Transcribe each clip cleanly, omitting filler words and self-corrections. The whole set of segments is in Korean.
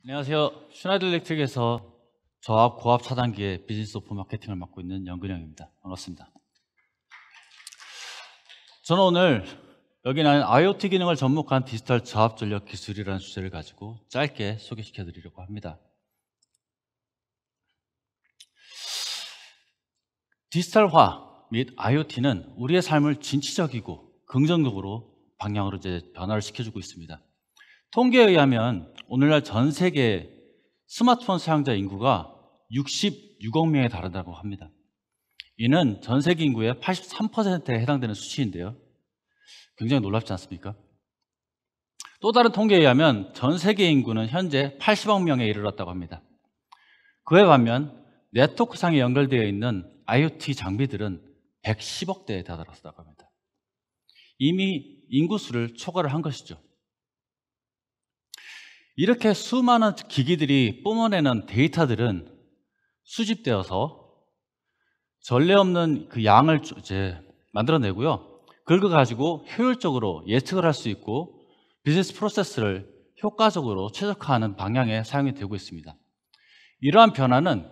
안녕하세요. 슈나이더 일렉트릭에서 저압, 고압 차단기의 비즈니스 오프 마케팅을 맡고 있는 연근영입니다. 반갑습니다. 저는 오늘 여기는 IoT 기능을 접목한 디지털 저압 전력 기술이라는 주제를 가지고 짧게 소개시켜 드리려고 합니다. 디지털화 및 IoT는 우리의 삶을 진취적이고 긍정적으로 방향으로 변화를 시켜주고 있습니다. 통계에 의하면 오늘날 전 세계 스마트폰 사용자 인구가 66억 명에 달한다고 합니다. 이는 전 세계 인구의 83%에 해당되는 수치인데요. 굉장히 놀랍지 않습니까? 또 다른 통계에 의하면 전 세계 인구는 현재 80억 명에 이르렀다고 합니다. 그에 반면 네트워크상에 연결되어 있는 IoT 장비들은 110억 대에 다다랐다고 합니다. 이미 인구수를 초과를 한 것이죠. 이렇게 수많은 기기들이 뿜어내는 데이터들은 수집되어서 전례 없는 그 양을 만들어내고요. 그걸 가지고 효율적으로 예측을 할 수 있고 비즈니스 프로세스를 효과적으로 최적화하는 방향에 사용이 되고 있습니다. 이러한 변화는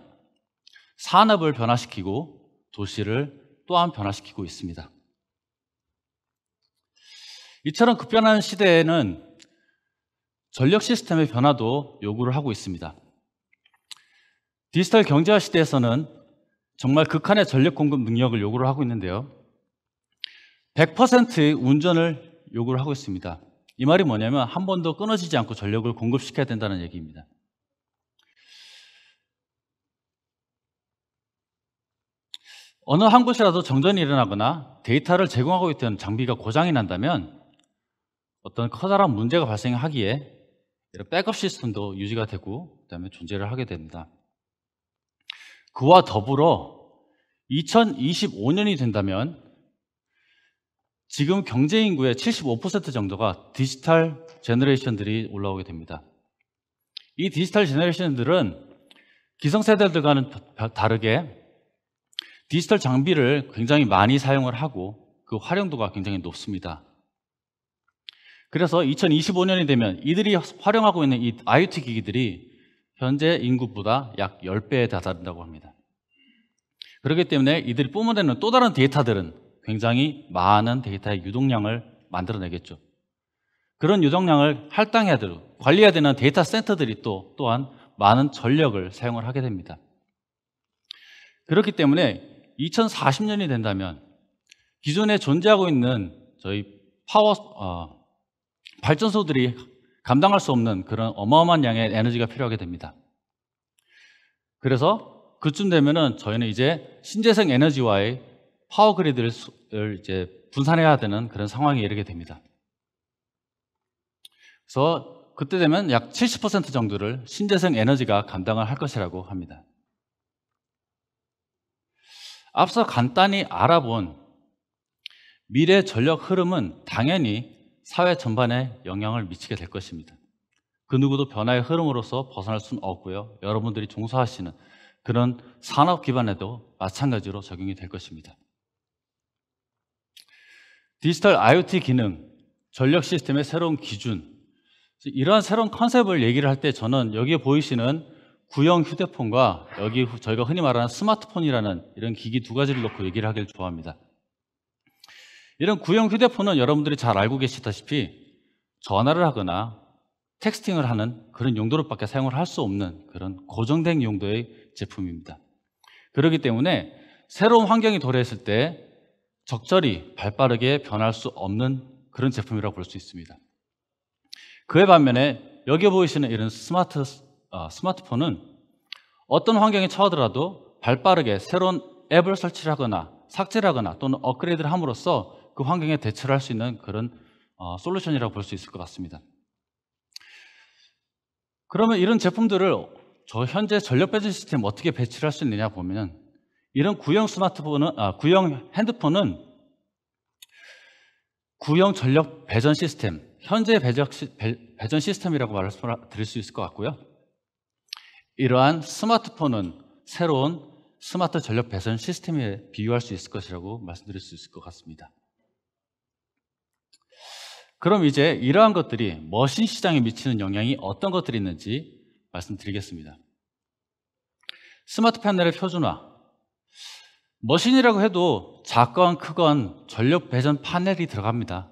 산업을 변화시키고 도시를 또한 변화시키고 있습니다. 이처럼 급변하는 시대에는 전력 시스템의 변화도 요구를 하고 있습니다. 디지털 경제화 시대에서는 정말 극한의 전력 공급 능력을 요구를 하고 있는데요. 100%의 운전을 요구를 하고 있습니다. 이 말이 뭐냐면 한 번도 끊어지지 않고 전력을 공급시켜야 된다는 얘기입니다. 어느 한 곳이라도 정전이 일어나거나 데이터를 제공하고 있던 장비가 고장이 난다면 어떤 커다란 문제가 발생하기에 이런 백업 시스템도 유지가 되고 그다음에 존재를 하게 됩니다. 그와 더불어 2025년이 된다면 지금 경제 인구의 75% 정도가 디지털 제너레이션들이 올라오게 됩니다. 이 디지털 제너레이션들은 기성세대들과는 다르게 디지털 장비를 굉장히 많이 사용을 하고 그 활용도가 굉장히 높습니다. 그래서 2025년이 되면 이들이 활용하고 있는 이 IoT 기기들이 현재 인구보다 약 10배에 다다른다고 합니다. 그렇기 때문에 이들이 뿜어내는 또 다른 데이터들은 굉장히 많은 데이터의 유동량을 만들어내겠죠. 그런 유동량을 할당해야 되고 관리해야 되는 데이터 센터들이 또한 많은 전력을 사용을 하게 됩니다. 그렇기 때문에 2040년이 된다면 기존에 존재하고 있는 저희 발전소들이 감당할 수 없는 그런 어마어마한 양의 에너지가 필요하게 됩니다. 그래서 그쯤 되면은 저희는 이제 신재생 에너지와의 파워 그리드를 이제 분산해야 되는 그런 상황에 이르게 됩니다. 그래서 그때 되면 약 70% 정도를 신재생 에너지가 감당을 할 것이라고 합니다. 앞서 간단히 알아본 미래 전력 흐름은 당연히 사회 전반에 영향을 미치게 될 것입니다. 그 누구도 변화의 흐름으로서 벗어날 수는 없고요. 여러분들이 종사하시는 그런 산업 기반에도 마찬가지로 적용이 될 것입니다. 디지털 IoT 기능, 전력 시스템의 새로운 기준, 이러한 새로운 컨셉을 얘기를 할 때 저는 여기에 보이시는 구형 휴대폰과 여기 저희가 흔히 말하는 스마트폰이라는 이런 기기 두 가지를 놓고 얘기를 하길 좋아합니다. 이런 구형 휴대폰은 여러분들이 잘 알고 계시다시피 전화를 하거나 텍스팅을 하는 그런 용도로밖에 사용을 할 수 없는 그런 고정된 용도의 제품입니다. 그렇기 때문에 새로운 환경이 도래했을 때 적절히 발빠르게 변할 수 없는 그런 제품이라고 볼 수 있습니다. 그에 반면에 여기 보이시는 이런 스마트폰은 어떤 환경에 처하더라도 발빠르게 새로운 앱을 설치를 하거나 삭제를 하거나 또는 업그레이드를 함으로써 그 환경에 대처를 할 수 있는 그런 솔루션이라고 볼 수 있을 것 같습니다. 그러면 이런 제품들을 저 현재 전력 배전 시스템 어떻게 배치를 할 수 있느냐 보면 이런 구형 구형 핸드폰은 구형 전력 배전 시스템, 현재 배전 시스템이라고 말씀드릴 수 있을 것 같고요. 이러한 스마트폰은 새로운 스마트 전력 배전 시스템에 비유할 수 있을 것이라고 말씀드릴 수 있을 것 같습니다. 그럼 이제 이러한 것들이 머신 시장에 미치는 영향이 어떤 것들이 있는지 말씀드리겠습니다. 스마트 패널의 표준화. 머신이라고 해도 작건 크건 전력 배전 파넬이 들어갑니다.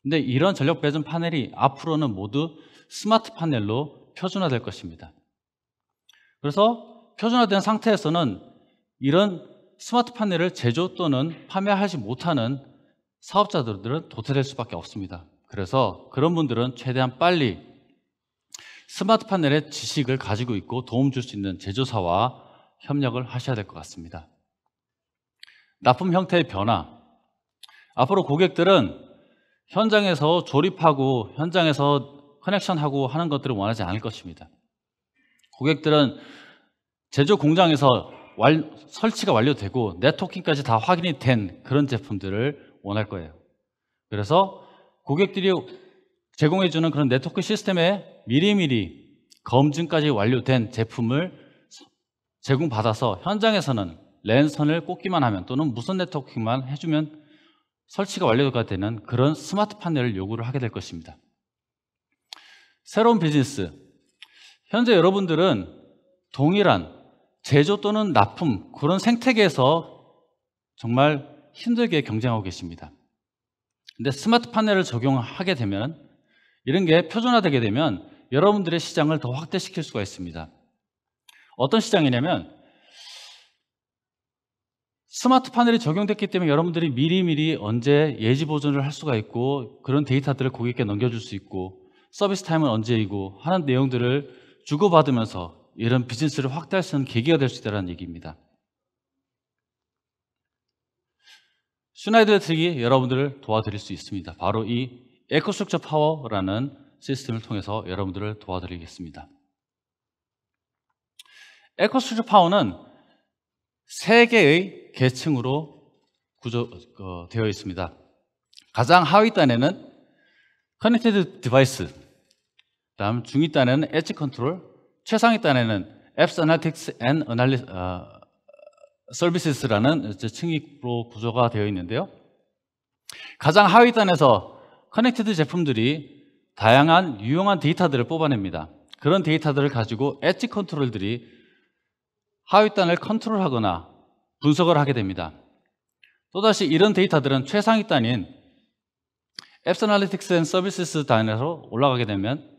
근데 이런 전력 배전 파넬이 앞으로는 모두 스마트 패널로 표준화될 것입니다. 그래서 표준화된 상태에서는 이런 스마트 패널을 제조 또는 판매하지 못하는 사업자들은 도태될 수밖에 없습니다. 그래서 그런 분들은 최대한 빨리 스마트 패널의 지식을 가지고 있고 도움 줄 수 있는 제조사와 협력을 하셔야 될 것 같습니다. 납품 형태의 변화. 앞으로 고객들은 현장에서 조립하고 현장에서 커넥션하고 하는 것들을 원하지 않을 것입니다. 고객들은 제조 공장에서 설치가 완료되고 네트워킹까지 다 확인이 된 그런 제품들을 원할 거예요. 그래서 고객들이 제공해주는 그런 네트워크 시스템에 미리미리 검증까지 완료된 제품을 제공받아서 현장에서는 랜선을 꽂기만 하면 또는 무선 네트워킹만 해주면 설치가 완료가 되는 그런 스마트 패널을 요구를 하게 될 것입니다. 새로운 비즈니스. 현재 여러분들은 동일한 제조 또는 납품 그런 생태계에서 정말 힘들게 경쟁하고 계십니다. 근데 스마트 패널을 적용하게 되면 이런 게 표준화되게 되면 여러분들의 시장을 더 확대시킬 수가 있습니다. 어떤 시장이냐면 스마트 패널이 적용됐기 때문에 여러분들이 미리미리 언제 예지 보존을 할 수가 있고 그런 데이터들을 고객께 넘겨줄 수 있고 서비스 타임은 언제이고 하는 내용들을 주고받으면서 이런 비즈니스를 확대할 수 있는 계기가 될 수 있다는 얘기입니다. 슈나이더 일렉트릭이 여러분들을 도와드릴 수 있습니다. 바로 이 에코스트럭처 파워라는 시스템을 통해서 여러분들을 도와드리겠습니다. 에코스트럭처 파워는 3개의 계층으로 되어 있습니다. 가장 하위 단에는 커넥티드 디바이스, 다음 중위 단에는 엣지 컨트롤, 최상위 단에는 앱스 애널리틱스 앤 서비스라는 층위로 구조가 되어 있는데요. 가장 하위 단에서 커넥티드 제품들이 다양한 유용한 데이터들을 뽑아냅니다. 그런 데이터들을 가지고 엣지 컨트롤들이 하위 단을 컨트롤하거나 분석을 하게 됩니다. 또다시 이런 데이터들은 최상위 단인 앱스 애널리틱스 앤 서비스 단에서 올라가게 되면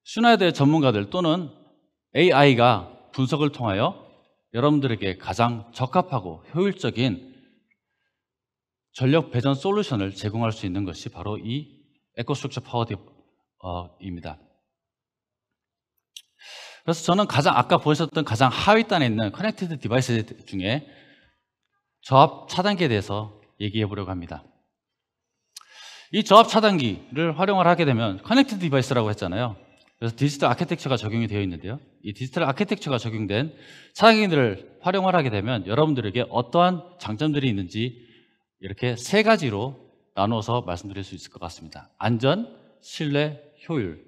슈나이더의 전문가들 또는 AI가 분석을 통하여 여러분들에게 가장 적합하고 효율적인 전력 배전 솔루션을 제공할 수 있는 것이 바로 이 에코스트럭처 파워입니다. 그래서 저는 아까 보셨던 가장 하위 단에 있는 커넥티드 디바이스 중에 저압 차단기에 대해서 얘기해 보려고 합니다. 이 저압 차단기를 활용을 하게 되면 커넥티드 디바이스라고 했잖아요. 그래서 디지털 아키텍처가 적용이 되어 있는데요. 이 디지털 아키텍처가 적용된 차단기들을 활용을 하게 되면 여러분들에게 어떠한 장점들이 있는지 이렇게 3가지로 나누어서 말씀드릴 수 있을 것 같습니다. 안전, 신뢰, 효율.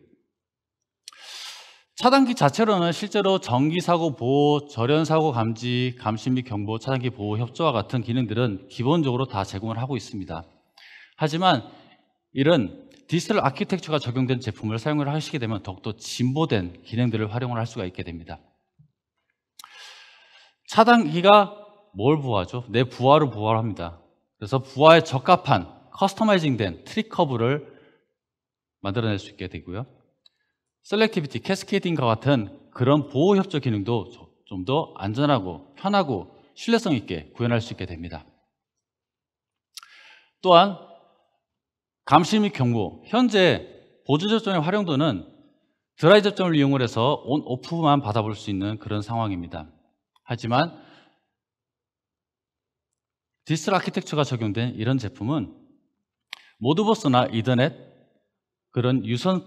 차단기 자체로는 실제로 전기사고 보호, 절연사고 감지, 감시 및 경보, 차단기 보호 협조와 같은 기능들은 기본적으로 다 제공을 하고 있습니다. 하지만 이런 디지털 아키텍처가 적용된 제품을 사용을 하시게 되면 더욱더 진보된 기능들을 활용을 할 수가 있게 됩니다. 차단기가 뭘 보호하죠? 내 부하를 보호합니다. 그래서 부하에 적합한 커스터마이징된 트리 커브를 만들어낼 수 있게 되고요. 셀렉티비티, 캐스케이딩과 같은 그런 보호 협조 기능도 좀 더 안전하고 편하고 신뢰성 있게 구현할 수 있게 됩니다. 또한 감시 및 경고. 현재 보조 접점의 활용도는 드라이 접점을 이용을 해서 온, 오프만 받아볼 수 있는 그런 상황입니다. 하지만 디지털 아키텍처가 적용된 이런 제품은 모드버스나 이더넷 그런 유선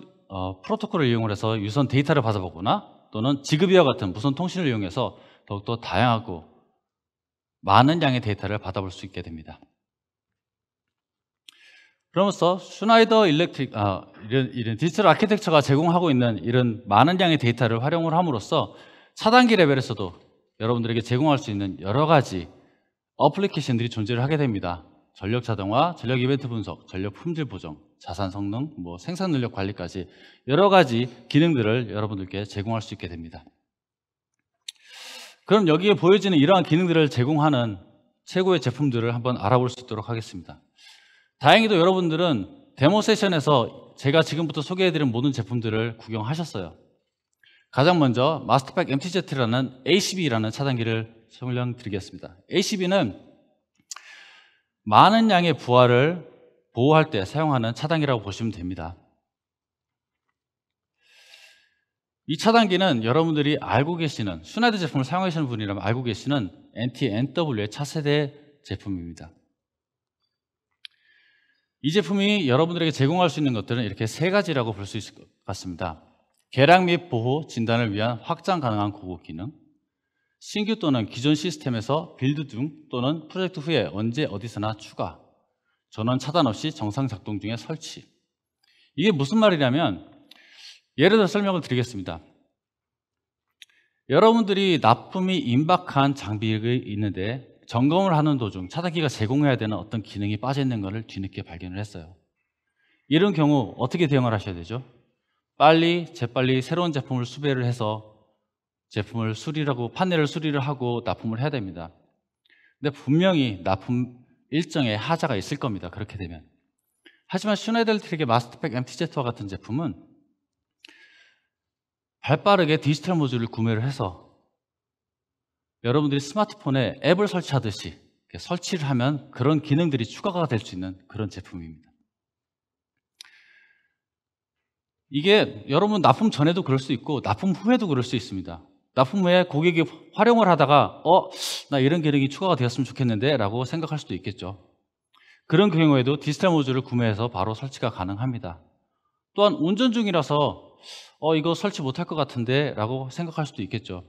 프로토콜을 이용을 해서 유선 데이터를 받아보거나 또는 지그비와 같은 무선 통신을 이용해서 더욱더 다양하고 많은 양의 데이터를 받아볼 수 있게 됩니다. 그러면서 슈나이더 일렉트릭 이런 디지털 아키텍처가 제공하고 있는 이런 많은 양의 데이터를 활용을 함으로써 차단기 레벨에서도 여러분들에게 제공할 수 있는 여러 가지 어플리케이션들이 존재를 하게 됩니다. 전력 자동화, 전력 이벤트 분석, 전력 품질 보정 자산 성능, 생산 능력 관리까지 여러 가지 기능들을 여러분들께 제공할 수 있게 됩니다. 그럼 여기에 보여지는 이러한 기능들을 제공하는 최고의 제품들을 한번 알아볼 수 있도록 하겠습니다. 다행히도 여러분들은 데모 세션에서 제가 지금부터 소개해드린 모든 제품들을 구경하셨어요. 가장 먼저 마스터팩 MTZ라는 ACB라는 차단기를 설명드리겠습니다. ACB는 많은 양의 부하를 보호할 때 사용하는 차단기라고 보시면 됩니다. 이 차단기는 여러분들이 알고 계시는, 슈나이더 제품을 사용하시는 분이라면 알고 계시는 NT-NW의 차세대 제품입니다. 이 제품이 여러분들에게 제공할 수 있는 것들은 이렇게 세 가지라고 볼 수 있을 것 같습니다. 개량 및 보호, 진단을 위한 확장 가능한 고급 기능, 신규 또는 기존 시스템에서 빌드 중 또는 프로젝트 후에 언제 어디서나 추가, 전원 차단 없이 정상 작동 중에 설치. 이게 무슨 말이냐면, 예를 들어 설명을 드리겠습니다. 여러분들이 납품이 임박한 장비가 있는데 점검을 하는 도중 차단기가 제공해야 되는 어떤 기능이 빠져 있는 것을 뒤늦게 발견을 했어요. 이런 경우 어떻게 대응을 하셔야 되죠? 재빨리 새로운 제품을 수배를 해서 제품을 판넬을 수리를 하고 납품을 해야 됩니다. 근데 분명히 납품 일정에 하자가 있을 겁니다. 그렇게 되면. 하지만 슈나이더 일렉트릭의 마스터팩 MTZ와 같은 제품은 발빠르게 디지털 모듈을 구매를 해서 여러분들이 스마트폰에 앱을 설치하듯이 설치를 하면 그런 기능들이 추가가 될 수 있는 그런 제품입니다. 이게 여러분 납품 전에도 그럴 수 있고 납품 후에도 그럴 수 있습니다. 납품 후에 고객이 활용을 하다가 나 이런 기능이 추가가 되었으면 좋겠는데 라고 생각할 수도 있겠죠. 그런 경우에도 디지털 모듈을 구매해서 바로 설치가 가능합니다. 또한 운전 중이라서 이거 설치 못할 것 같은데 라고 생각할 수도 있겠죠.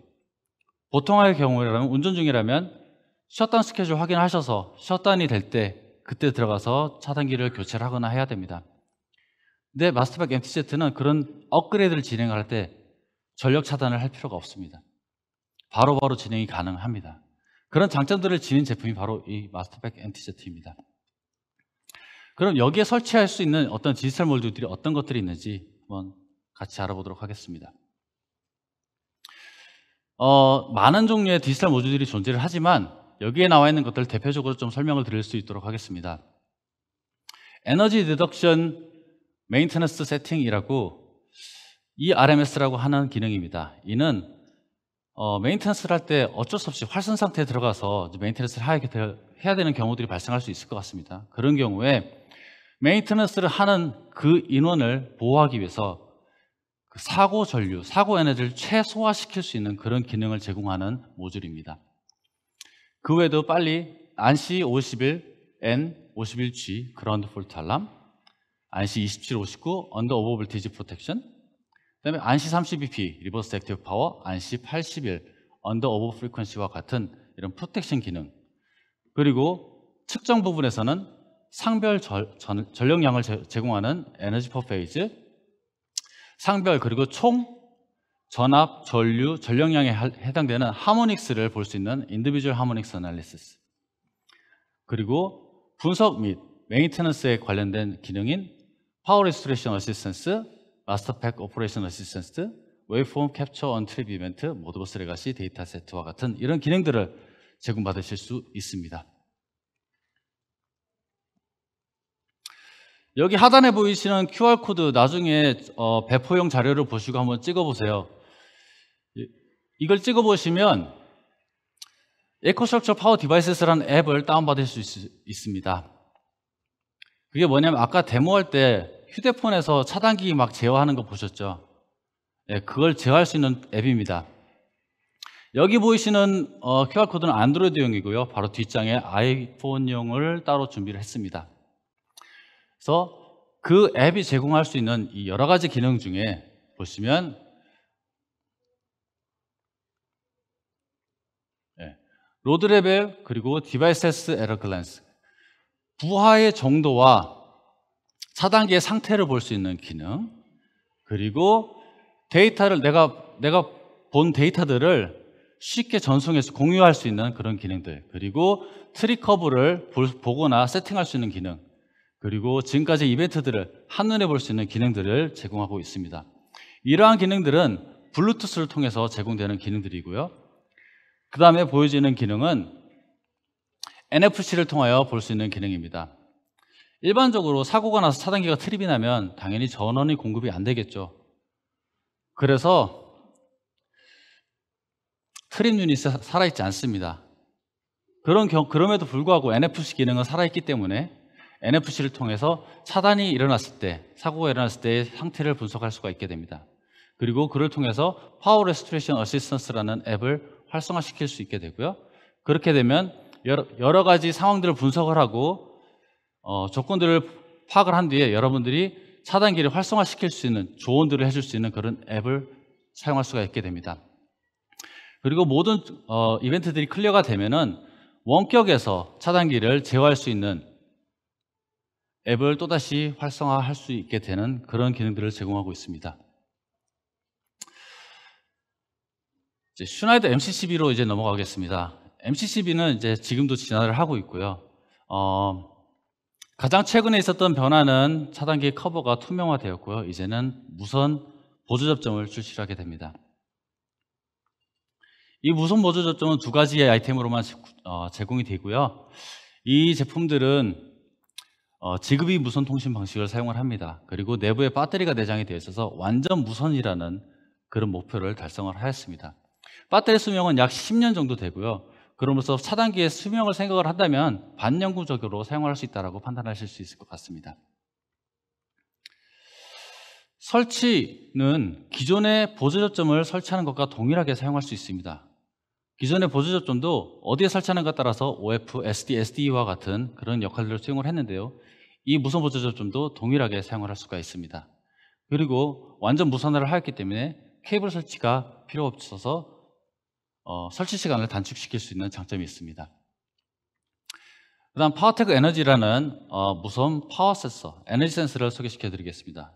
보통의 경우라면 운전 중이라면 셧다운 스케줄 확인하셔서 셧다운이 될 때 그때 들어가서 차단기를 교체를 하거나 해야 됩니다. 근데 마스터팩 MTZ는 그런 업그레이드를 진행할 때 전력 차단을 할 필요가 없습니다. 바로바로 진행이 가능합니다. 그런 장점들을 지닌 제품이 바로 이 마스터팩 MTZ입니다. 그럼 여기에 설치할 수 있는 어떤 디지털 모듈들이 어떤 것들이 있는지 한번 같이 알아보도록 하겠습니다. 많은 종류의 디지털 모듈들이 존재를 하지만 여기에 나와 있는 것들을 대표적으로 좀 설명을 드릴 수 있도록 하겠습니다. 에너지 리덕션 메인테너스 세팅이라고 ERMS라고 하는 기능입니다. 이는 메인테너스를 할 때 어쩔 수 없이 활선 상태에 들어가서 메인테너스를 해야 되는 경우들이 발생할 수 있을 것 같습니다. 그런 경우에 메인테너스를 하는 그 인원을 보호하기 위해서 그 사고 에너지를 최소화시킬 수 있는 그런 기능을 제공하는 모듈입니다. 그 외에도 ANSI 51N 51G 그라운드 폴트 알람, ANSI 2759 언더 오버 볼티지 프로텍션, 그다음에 ANSI 32P 리버스 액티브 파워, ANSI 81 언더 오버 프리퀀시와 같은 이런 프로텍션 기능, 그리고 측정 부분에서는 상별 전력량을 제공하는 에너지 퍼 페이즈, 상별 그리고 총 전압, 전류, 전력량에 해당되는 하모닉스를 볼 수 있는 인디비주얼 하모닉스 애널리시스, 그리고 분석 및 메인테넌스에 관련된 기능인 파워 리스토레이션 어시스턴스, 마스터팩 오퍼레이션 어시스턴스, 웨이브폼 캡처 언트립 이벤트, 모드버스 레가시 데이터 세트와 같은 이런 기능들을 제공받으실 수 있습니다. 여기 하단에 보이시는 QR코드 나중에 배포용 자료를 보시고 한번 찍어보세요. 이걸 찍어보시면 에코스트럭처 파워 디바이스라는 앱을 다운받을 수 있습니다. 그게 뭐냐면 아까 데모할 때 휴대폰에서 차단기 막 제어하는 거 보셨죠? 네, 그걸 제어할 수 있는 앱입니다. 여기 보이시는 QR코드는 안드로이드용이고요. 바로 뒷장에 아이폰용을 따로 준비를 했습니다. 그래서 그 앱이 제공할 수 있는 이 여러 가지 기능 중에 보시면 로드 레벨 그리고 디바이스 헬스 에러 글랜스, 부하의 정도와 차단기의 상태를 볼 수 있는 기능, 그리고 데이터를 내가 본 데이터들을 쉽게 전송해서 공유할 수 있는 그런 기능들, 그리고 트리 커브를 보거나 세팅할 수 있는 기능, 그리고 지금까지 이벤트들을 한눈에 볼 수 있는 기능들을 제공하고 있습니다. 이러한 기능들은 블루투스를 통해서 제공되는 기능들이고요. 그 다음에 보여지는 기능은 NFC를 통하여 볼 수 있는 기능입니다. 일반적으로 사고가 나서 차단기가 트립이 나면 당연히 전원이 공급이 안 되겠죠. 그래서 트립 유닛이 살아있지 않습니다. 그럼에도 불구하고 NFC 기능은 살아있기 때문에 NFC를 통해서 차단이 일어났을 때, 사고가 일어났을 때의 상태를 분석할 수가 있게 됩니다. 그리고 그를 통해서 파워 레스토레이션 어시스턴스라는 앱을 활성화시킬 수 있게 되고요. 그렇게 되면 여러 가지 상황들을 분석을 하고 조건들을 파악을 한 뒤에 여러분들이 차단기를 활성화시킬 수 있는 조언들을 해줄 수 있는 그런 앱을 사용할 수가 있게 됩니다. 그리고 모든 이벤트들이 클리어가 되면은 원격에서 차단기를 제어할 수 있는 앱을 또다시 활성화할 수 있게 되는 그런 기능들을 제공하고 있습니다. 이제 슈나이더 MCCB로 이제 넘어가겠습니다. MCCB는 이제 지금도 진화를 하고 있고요. 가장 최근에 있었던 변화는 차단기 커버가 투명화되었고요. 이제는 무선 보조 접점을 출시하게 됩니다. 이 무선 보조 접점은 두 가지의 아이템으로만 제공이 되고요. 이 제품들은 지급이 무선 통신 방식을 사용을 합니다. 그리고 내부에 배터리가 내장이 되어 있어서 완전 무선이라는 그런 목표를 달성을 하였습니다. 배터리 수명은 약 10년 정도 되고요. 그러면서 차단기의 수명을 생각을 한다면 반영구적으로 사용할 수 있다고 판단하실 수 있을 것 같습니다. 설치는 기존의 보조 접점을 설치하는 것과 동일하게 사용할 수 있습니다. 기존의 보조 접점도 어디에 설치하는 것에 따라서 OF, SD, SD와 같은 그런 역할들을 수행을 했는데요. 이 무선 보조 접점도 동일하게 사용을 할 수가 있습니다. 그리고 완전 무선화를 하였기 때문에 케이블 설치가 필요 없어서 설치 시간을 단축시킬 수 있는 장점이 있습니다. 그 다음 파워테크 에너지라는 무선 파워 센서, 에너지 센서를 소개시켜 드리겠습니다.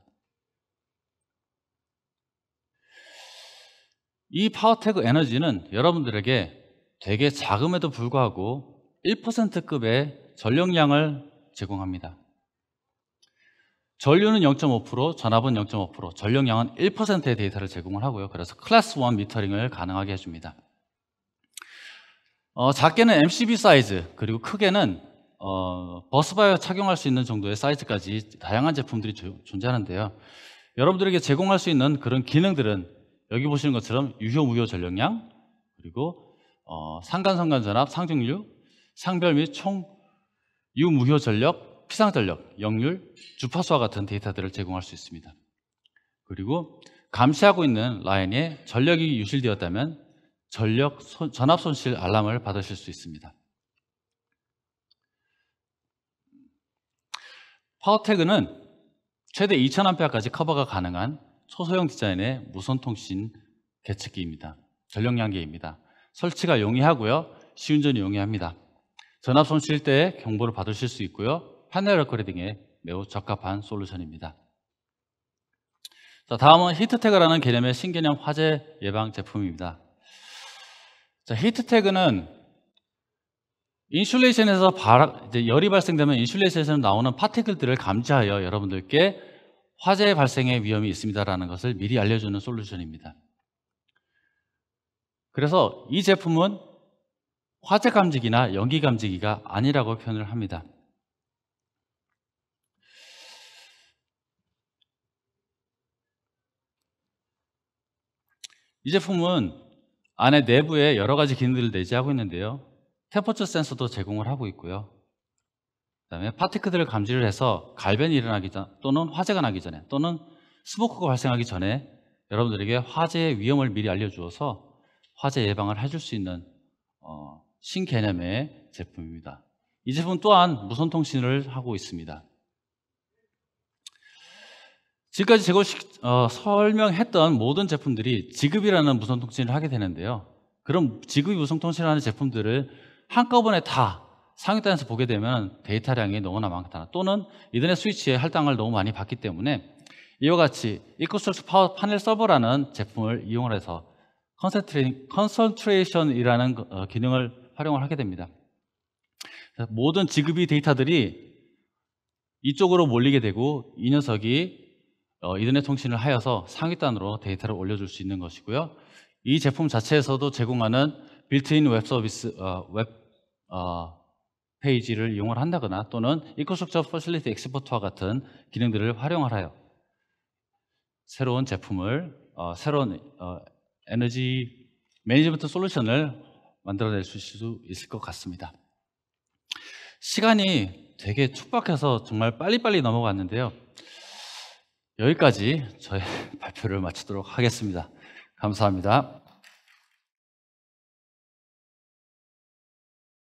이 파워테크 에너지는 여러분들에게 되게 작음에도 불구하고 1%급의 전력량을 제공합니다. 전류는 0.5%, 전압은 0.5%, 전력량은 1%의 데이터를 제공을 하고요. 그래서 클래스 1 미터링을 가능하게 해줍니다. 작게는 MCB 사이즈, 그리고 크게는 버스바이어 착용할 수 있는 정도의 사이즈까지 다양한 제품들이 존재하는데요. 여러분들에게 제공할 수 있는 그런 기능들은 여기 보시는 것처럼 유효, 무효 전력량, 그리고 상간, 성간 전압, 상중류, 상별 및 총 유무효 전력, 피상 전력, 역률, 주파수와 같은 데이터들을 제공할 수 있습니다. 그리고 감시하고 있는 라인에 전력이 유실되었다면 전압 손실 알람을 받으실 수 있습니다. 파워테그는 최대 2000A까지 커버가 가능한 초소형 디자인의 무선 통신 계측기입니다. 전력량계입니다. 설치가 용이하고요. 시운전이 용이합니다. 전압 손실 때 경보를 받으실 수 있고요. 패널 업그레이딩에 매우 적합한 솔루션입니다. 자, 다음은 히트태그라는 개념의 신개념 화재 예방 제품입니다. 자, 히트태그는 인슐레이션에서 열이 발생되면 인슐레이션에서 나오는 파티클들을 감지하여 여러분들께 화재 발생의 위험이 있습니다라는 것을 미리 알려주는 솔루션입니다. 그래서 이 제품은 화재 감지기나 연기 감지기가 아니라고 표현을 합니다. 이 제품은 안에 내부에 여러 가지 기능들을 내재하고 있는데요. 템퍼처 센서도 제공을 하고 있고요. 그다음에 파티클들을 감지를 해서 갈변이 일어나기 전 또는 화재가 나기 전에 또는 스모크가 발생하기 전에 여러분들에게 화재의 위험을 미리 알려주어서 화재 예방을 해줄 수 있는 신개념의 제품입니다. 이 제품 또한 무선 통신을 하고 있습니다. 지금까지 제가 설명했던 모든 제품들이 지급이라는 무선 통신을 하게 되는데요. 그럼 지급이 무선 통신을 하는 제품들을 한꺼번에 다 상위단에서 보게 되면 데이터량이 너무나 많다. 또는 이더넷 스위치에 할당을 너무 많이 받기 때문에 이와 같이 이코스트럭처 파워 파넬 서버라는 제품을 이용을 해서 컨센트레이션이라는 기능을 활용을 하게 됩니다. 모든 지급이 데이터들이 이쪽으로 몰리게 되고 이 녀석이 이더넷 통신을 하여서 상위단으로 데이터를 올려줄 수 있는 것이고요. 이 제품 자체에서도 제공하는 빌트인 웹 서비스, 웹 페이지를 이용을 한다거나 또는 인프라스트럭처 퍼실리티 엑스포트와 같은 기능들을 활용하여 새로운 제품을, 새로운 에너지 매니지먼트 솔루션을 만들어낼 수 있을 것 같습니다. 시간이 되게 촉박해서 정말 빨리빨리 넘어갔는데요. 여기까지 저의 발표를 마치도록 하겠습니다. 감사합니다.